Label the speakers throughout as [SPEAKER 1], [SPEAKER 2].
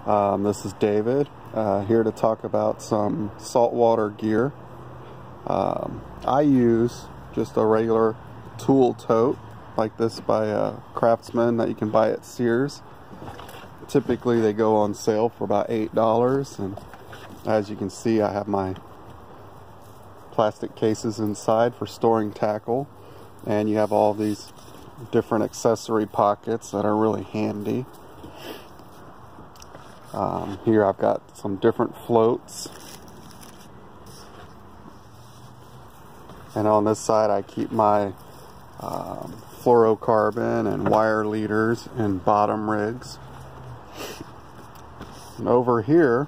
[SPEAKER 1] This is David, here to talk about some saltwater gear. I use just a regular tool tote like this by Craftsman that you can buy at Sears. Typically they go on sale for about $8, and as you can see I have my plastic cases inside for storing tackle, and you have all these different accessory pockets that are really handy. Here I've got some different floats, and on this side I keep my fluorocarbon and wire leaders and bottom rigs. And over here,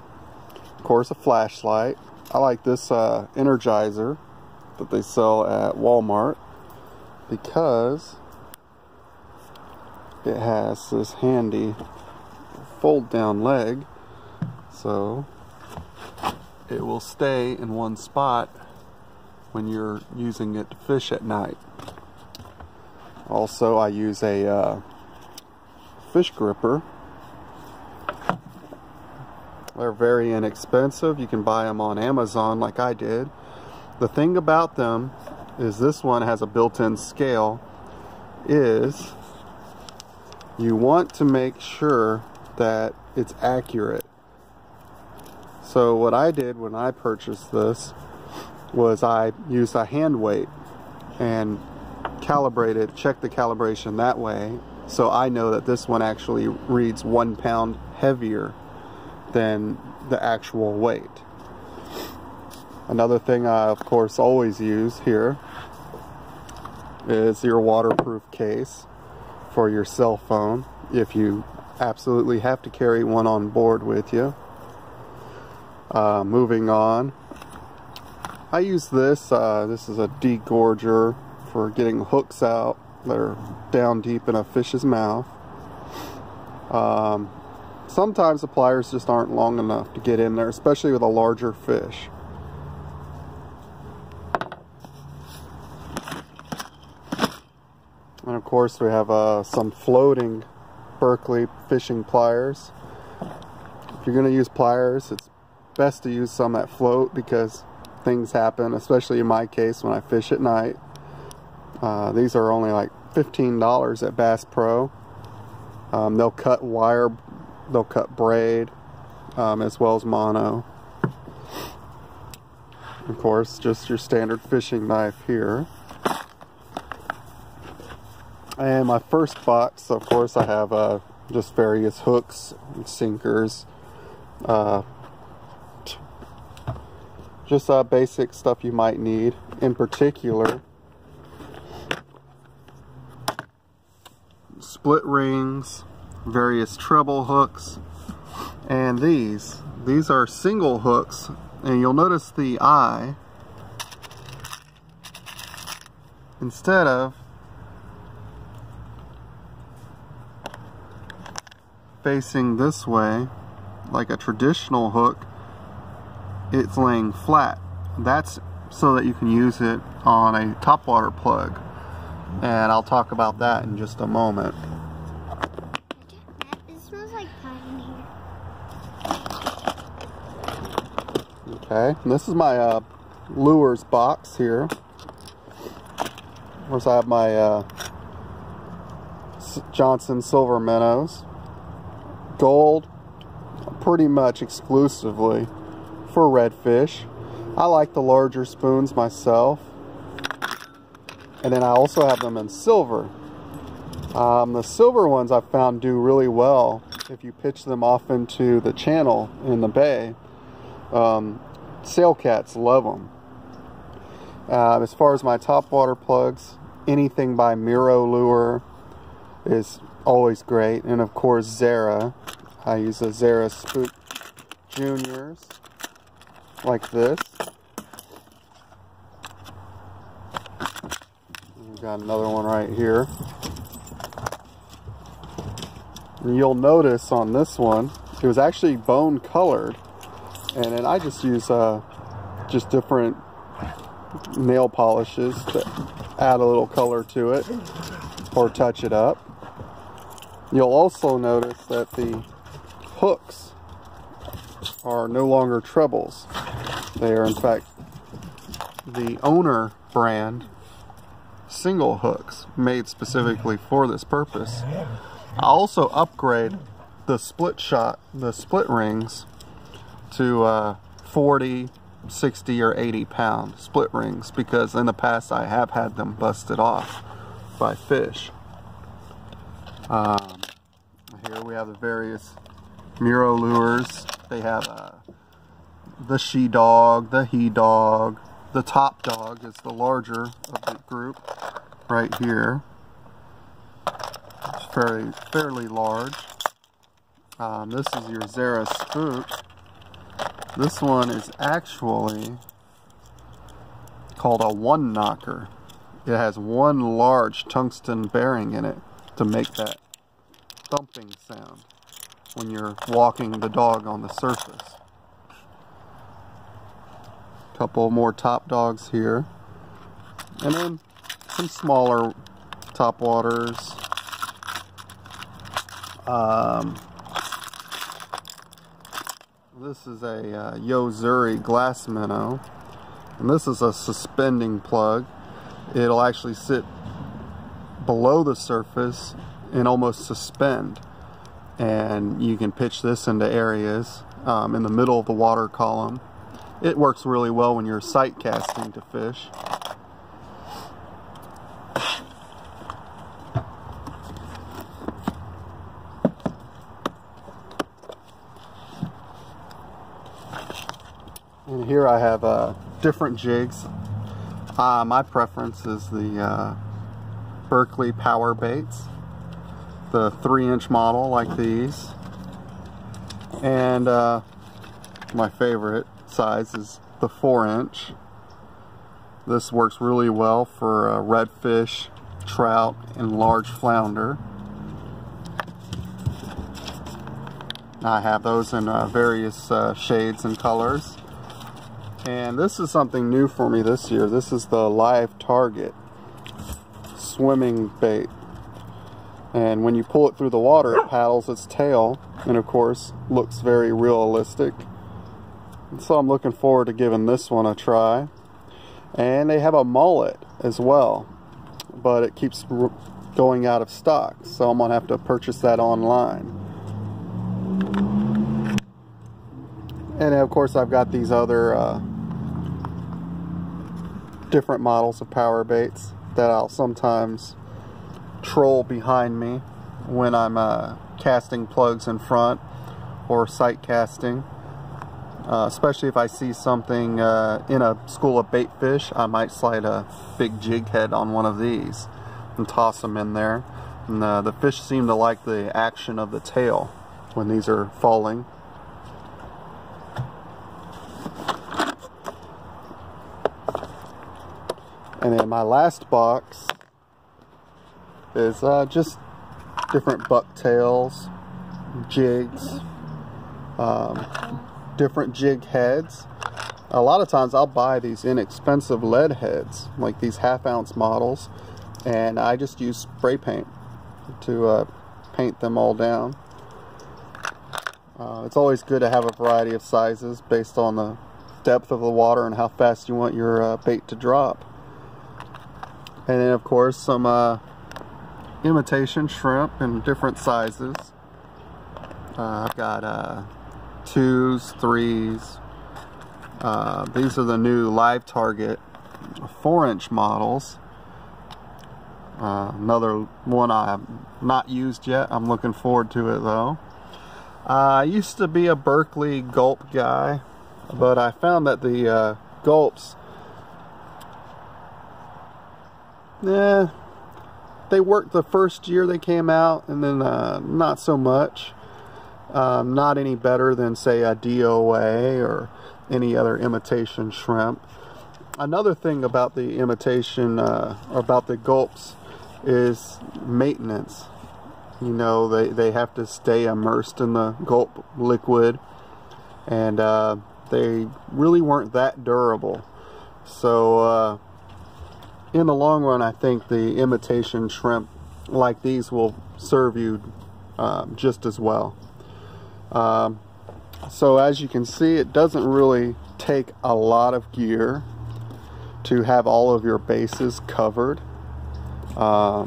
[SPEAKER 1] of course, a flashlight. I like this Energizer that they sell at Walmart because it has this handy fold down leg, so it will stay in one spot when you're using it to fish at night. Also, I use a fish gripper. They're very inexpensive. You can buy them on Amazon like I did. The thing about them is this one has a built-in scale. You want to make sure that it's accurate. So what I did when I purchased this was I used a hand weight and checked the calibration that way, so I know that this one actually reads 1 pound heavier than the actual weight. Another thing I of course always use here is your waterproof case for your cell phone if you absolutely have to carry one on board with you. Moving on, I use this. This is a degorger for getting hooks out that are down deep in a fish's mouth. Sometimes the pliers just aren't long enough to get in there, especially with a larger fish. And of course we have some floating Berkley fishing pliers. If you're going to use pliers, it's best to use some that float because things happen, especially in my case when I fish at night. These are only like $15 at Bass Pro. They'll cut wire, they'll cut braid, as well as mono. Of course, just your standard fishing knife here. And my first box, of course, I have just various hooks and sinkers. Just basic stuff you might need. In particular, split rings, various treble hooks, and these are single hooks, and you'll notice the eye, instead of facing this way like a traditional hook, it's laying flat. That's so that you can use it on a topwater plug, and I'll talk about that in just a moment.
[SPEAKER 2] It smells like pine here.
[SPEAKER 1] Okay, and this is my lures box here. Of course, I have my Johnson silver minnows, gold, pretty much exclusively for redfish. I like the larger spoons myself, and then I also have them in silver. The silver ones I've found do really well if you pitch them off into the channel in the bay. Sail cats love them. As far as my topwater plugs, anything by Miro Lure is always great, and of course Zara. I use a Zara Spook Juniors like this. We've got another one right here. And you'll notice on this one, it was actually bone colored, and then I just use just different nail polishes to add a little color to it or touch it up. You'll also notice that the hooks are no longer trebles. They are in fact the owner brand single hooks made specifically for this purpose. I also upgrade the split rings to 40, 60 or 80 pound split rings, because in the past I have had them busted off by fish. Here we have the various Muro lures. They have the she dog, the he dog. The top dog is the larger of the group right here. It's fairly large. This is your Zara Spook. This one is actually called a one knocker. It has one large tungsten bearing in it to make that thumping sound when you're walking the dog on the surface. Couple more top dogs here, and then some smaller top waters. This is a Yozuri glass minnow, and this is a suspending plug. It'll actually sit below the surface and almost suspend, and you can pitch this into areas in the middle of the water column. It works really well when you're sight casting to fish. And here I have different jigs. My preference is the Berkley Power Baits, the 3-inch model like these, and my favorite size is the 4-inch. This works really well for redfish, trout, and large flounder. I have those in various shades and colors. And this is something new for me this year. This is the Live Target swimming bait. And when you pull it through the water, it paddles its tail, and of course looks very realistic. So I'm looking forward to giving this one a try. And they have a mullet as well, but it keeps going out of stock, so I'm gonna have to purchase that online. And of course I've got these other different models of power baits that I'll sometimes troll behind me when I'm casting plugs in front or sight casting. Especially if I see something in a school of bait fish, I might slide a big jig head on one of these and toss them in there. And the fish seem to like the action of the tail when these are falling. And then my last box is just different bucktails, jigs, different jig heads. A lot of times I'll buy these inexpensive lead heads, like these 1/2 ounce models, and I just use spray paint to paint them all down. It's always good to have a variety of sizes based on the depth of the water and how fast you want your bait to drop. And then of course some imitation shrimp in different sizes. I've got 2s, 3s. These are the new Live Target 4-inch models. Another one I have not used yet. I'm looking forward to it though. I used to be a Berkley gulp guy, but I found that the gulps, they worked the first year they came out, and then not so much. Not any better than, say, a DOA or any other imitation shrimp. Another thing about the imitation, about the gulps, is maintenance. You know, they have to stay immersed in the gulp liquid, and they really weren't that durable. So in the long run, I think the imitation shrimp like these will serve you just as well. So as you can see, it doesn't really take a lot of gear to have all of your bases covered. I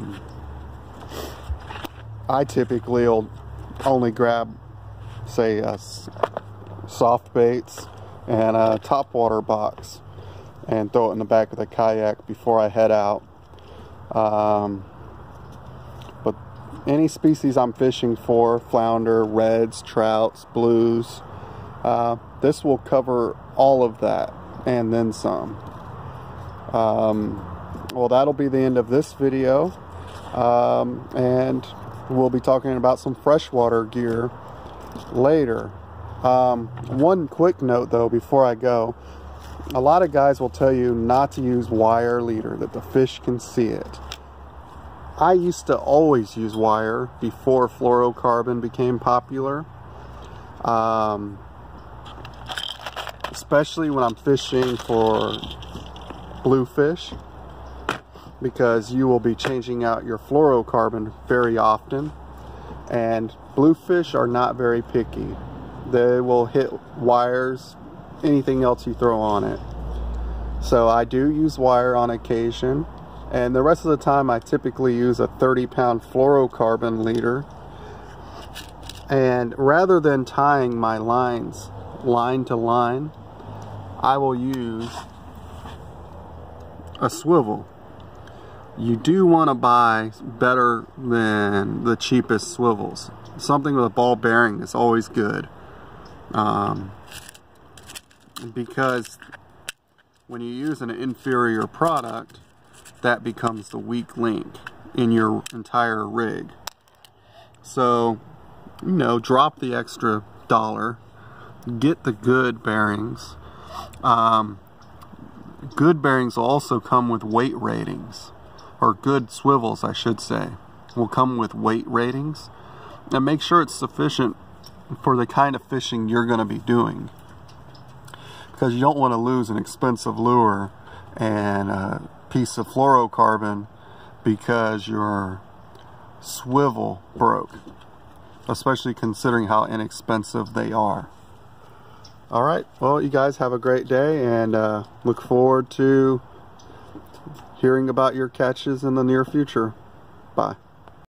[SPEAKER 1] typically will only grab, say, soft baits and a topwater box and throw it in the back of the kayak before I head out. But any species I'm fishing for, flounder, reds, trouts, blues, this will cover all of that and then some. Well, that'll be the end of this video, and we'll be talking about some freshwater gear later. One quick note though before I go, a lot of guys will tell you not to use wire leader, that the fish can see it. I used to always use wire before fluorocarbon became popular, especially when I'm fishing for bluefish, because you will be changing out your fluorocarbon very often, and bluefish are not very picky. They will hit wires, anything else you throw on it. So I do use wire on occasion, and the rest of the time I typically use a 30-pound fluorocarbon leader. And rather than tying my lines line to line, I will use a swivel. You do want to buy better than the cheapest swivels. Something with a ball bearing is always good, because when you use an inferior product, that becomes the weak link in your entire rig. So, you know, drop the extra $1, get the good bearings. Good bearings will also come with weight ratings, or good swivels I should say, will come with weight ratings, and make sure it's sufficient for the kind of fishing you're going to be doing, because you don't want to lose an expensive lure and a piece of fluorocarbon because your swivel broke, especially considering how inexpensive they are. Alright, well, you guys have a great day, and look forward to hearing about your catches in the near future. Bye.